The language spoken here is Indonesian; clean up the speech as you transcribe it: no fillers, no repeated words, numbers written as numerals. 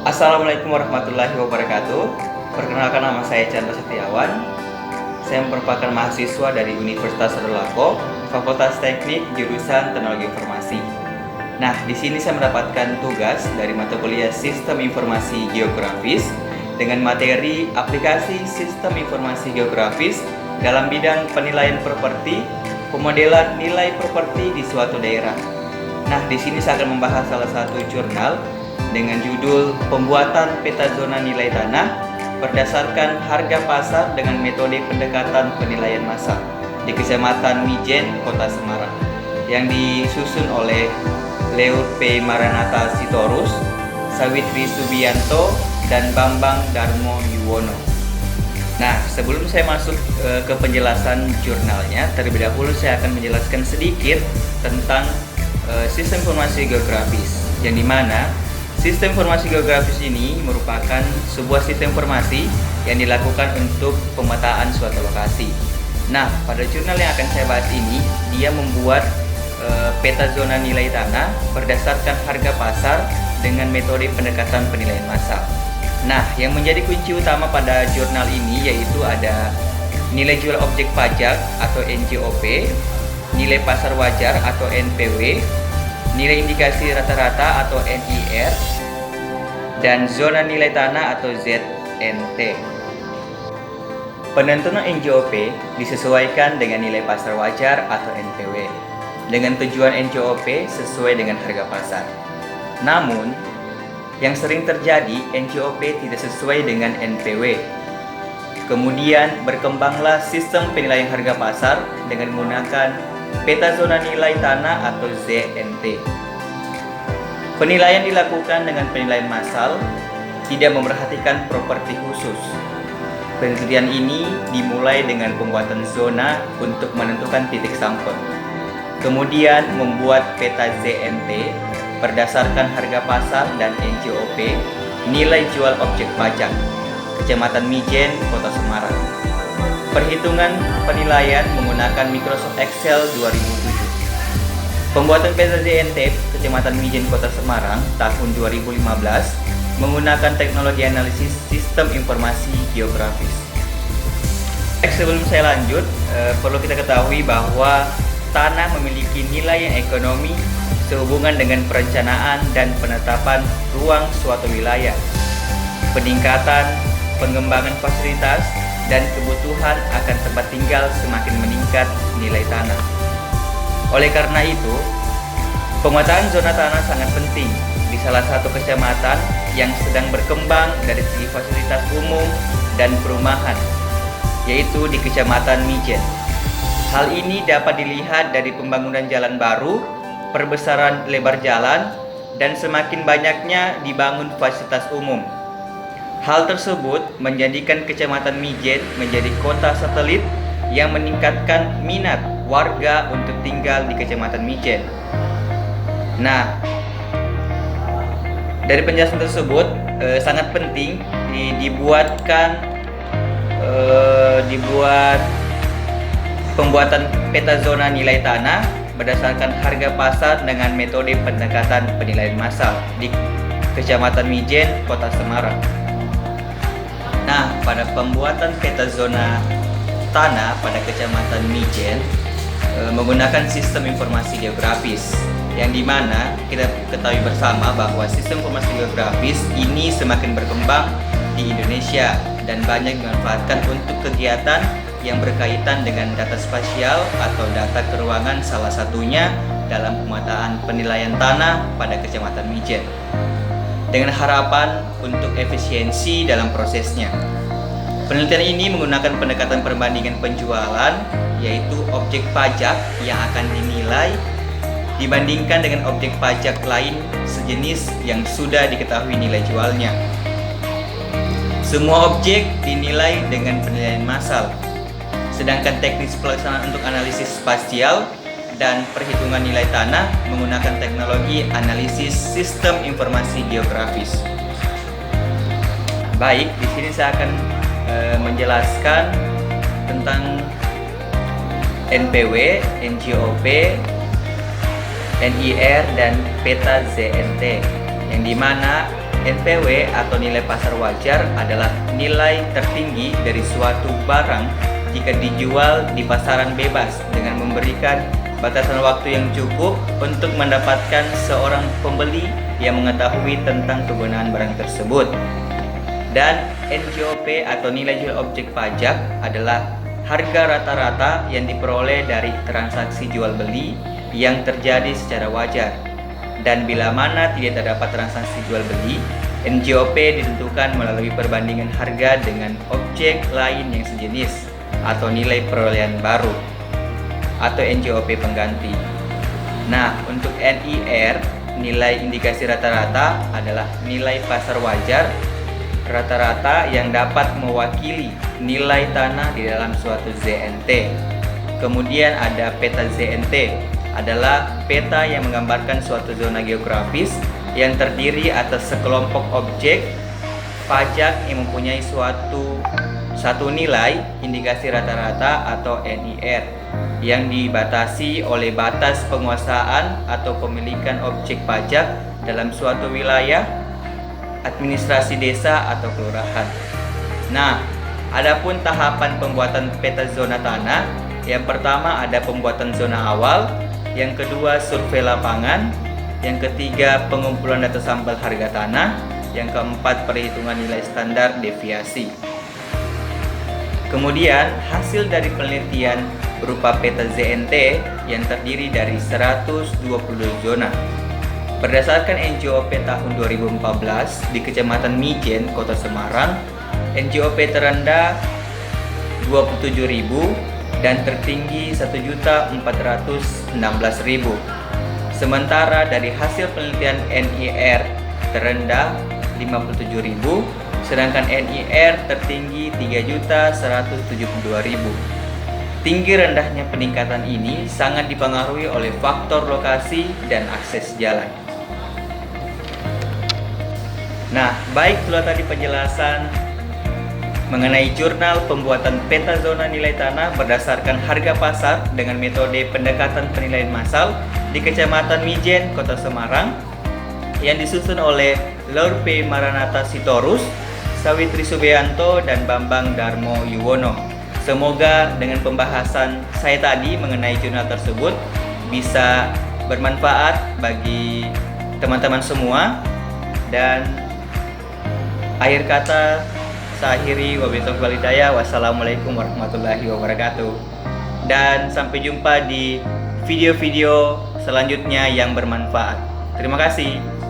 Assalamualaikum warahmatullahi wabarakatuh. Perkenalkan, nama saya Chandra Setiawan. Saya merupakan mahasiswa dari Universitas Sadolako, Fakultas Teknik jurusan Teknologi Informasi. Nah, di sini saya mendapatkan tugas dari mata kuliah Sistem Informasi Geografis dengan materi aplikasi Sistem Informasi Geografis dalam bidang penilaian properti, pemodelan nilai properti di suatu daerah. Nah, di sini saya akan membahas salah satu jurnal dengan judul Pembuatan Peta Zona Nilai Tanah berdasarkan harga pasar dengan metode pendekatan penilaian massal di Kecamatan Mijen, Kota Semarang, yang disusun oleh Leur P. Maranatha Sitorus, Sawitri Subianto, dan Bambang Darmo Yuwono. Nah, sebelum saya masuk ke penjelasan jurnalnya, terlebih dahulu saya akan menjelaskan sedikit tentang sistem informasi geografis, yang dimana sistem informasi geografis ini merupakan sebuah sistem informasi yang dilakukan untuk pemetaan suatu lokasi. Nah, pada jurnal yang akan saya bahas ini, dia membuat peta zona nilai tanah berdasarkan harga pasar dengan metode pendekatan penilaian massal. Nah, yang menjadi kunci utama pada jurnal ini yaitu ada nilai jual objek pajak atau NJOP, nilai pasar wajar atau NPW, nilai indikasi rata-rata atau NIR, dan zona nilai tanah atau ZNT. Penentuan NJOP disesuaikan dengan nilai pasar wajar atau NPW, dengan tujuan NJOP sesuai dengan harga pasar. Namun, yang sering terjadi NJOP tidak sesuai dengan NPW. Kemudian berkembanglah sistem penilaian harga pasar dengan menggunakan peta zona nilai tanah atau ZNT. Penilaian dilakukan dengan penilaian massal, tidak memperhatikan properti khusus. Penelitian ini dimulai dengan pembuatan zona untuk menentukan titik sampel. Kemudian membuat peta ZNT berdasarkan harga pasar dan NJOP, nilai jual objek pajak, Kecamatan Mijen, Kota Semarang. Perhitungan penilaian menggunakan Microsoft Excel 2007. Pembuatan peta ZNT Kecamatan Mijen, Kota Semarang tahun 2015 menggunakan teknologi analisis sistem informasi geografis. Sebelum saya lanjut, perlu kita ketahui bahwa tanah memiliki nilai yang ekonomi sehubungan dengan perencanaan dan penetapan ruang suatu wilayah, peningkatan, pengembangan fasilitas, dan kebutuhan akan tempat tinggal semakin meningkat nilai tanah. Oleh karena itu, pemetaan zona tanah sangat penting di salah satu kecamatan yang sedang berkembang dari segi fasilitas umum dan perumahan, yaitu di Kecamatan Mijen. Hal ini dapat dilihat dari pembangunan jalan baru, perbesaran lebar jalan, dan semakin banyaknya dibangun fasilitas umum. Hal tersebut menjadikan Kecamatan Mijen menjadi kota satelit yang meningkatkan minat warga untuk tinggal di Kecamatan Mijen. Nah, dari penjelasan tersebut sangat penting dibuat pembuatan peta zona nilai tanah berdasarkan harga pasar dengan metode pendekatan penilaian massal di Kecamatan Mijen, Kota Semarang. Nah, pada pembuatan peta zona tanah pada Kecamatan Mijen menggunakan sistem informasi geografis, yang dimana kita ketahui bersama bahwa sistem informasi geografis ini semakin berkembang di Indonesia dan banyak dimanfaatkan untuk kegiatan yang berkaitan dengan data spasial atau data keuangan, salah satunya dalam pemetaan penilaian tanah pada Kecamatan Mijen, dengan harapan untuk efisiensi dalam prosesnya. Penelitian ini menggunakan pendekatan perbandingan penjualan, yaitu objek pajak yang akan dinilai dibandingkan dengan objek pajak lain sejenis yang sudah diketahui nilai jualnya. Semua objek dinilai dengan penilaian massal, sedangkan teknis pelaksanaan untuk analisis spasial dan perhitungan nilai tanah menggunakan teknologi analisis sistem informasi geografis. Baik, di sini saya akan menjelaskan tentang NPW, NJOP, NIR, dan peta ZNT, yang dimana NPW atau nilai pasar wajar adalah nilai tertinggi dari suatu barang jika dijual di pasaran bebas dengan memberikan batasan waktu yang cukup untuk mendapatkan seorang pembeli yang mengetahui tentang kegunaan barang tersebut. Dan NJOP atau nilai jual objek pajak adalah harga rata-rata yang diperoleh dari transaksi jual beli yang terjadi secara wajar. Dan bila mana tidak terdapat transaksi jual beli, NJOP ditentukan melalui perbandingan harga dengan objek lain yang sejenis atau nilai perolehan baru atau NJOP pengganti. Nah, untuk NIR, nilai indikasi rata-rata adalah nilai pasar wajar rata-rata yang dapat mewakili nilai tanah di dalam suatu ZNT. Kemudian ada peta ZNT, adalah peta yang menggambarkan suatu zona geografis yang terdiri atas sekelompok objek pajak yang mempunyai satu nilai indikasi rata-rata atau NIR yang dibatasi oleh batas penguasaan atau pemilikan objek pajak dalam suatu wilayah, administrasi desa atau kelurahan. Nah, adapun tahapan pembuatan peta zona tanah, yang pertama ada pembuatan zona awal, yang kedua survei lapangan, yang ketiga pengumpulan data sampel harga tanah, yang keempat perhitungan nilai standar deviasi. Kemudian hasil dari penelitian berupa peta ZNT yang terdiri dari 122 zona. Berdasarkan NJOP tahun 2014 di Kecamatan Mijen, Kota Semarang, NJOP terendah 27.000 dan tertinggi 1.416.000. Sementara dari hasil penelitian NIR terendah 57.000, sedangkan NIR tertinggi 3.172.000. Tinggi rendahnya peningkatan ini sangat dipengaruhi oleh faktor lokasi dan akses jalan. Nah, baik itulah tadi penjelasan mengenai jurnal pembuatan peta zona nilai tanah berdasarkan harga pasar dengan metode pendekatan penilaian massal di Kecamatan Mijen, Kota Semarang yang disusun oleh Laur P. Maranatha Sitorus, Sawitri Subianto, dan Bambang Darmo Yuwono. Semoga dengan pembahasan saya tadi mengenai jurnal tersebut bisa bermanfaat bagi teman-teman semua. Dan akhir kata saya akhiri, wabillahi taufiq wal hidayah. Wassalamualaikum warahmatullahi wabarakatuh. Dan sampai jumpa di video-video selanjutnya yang bermanfaat. Terima kasih.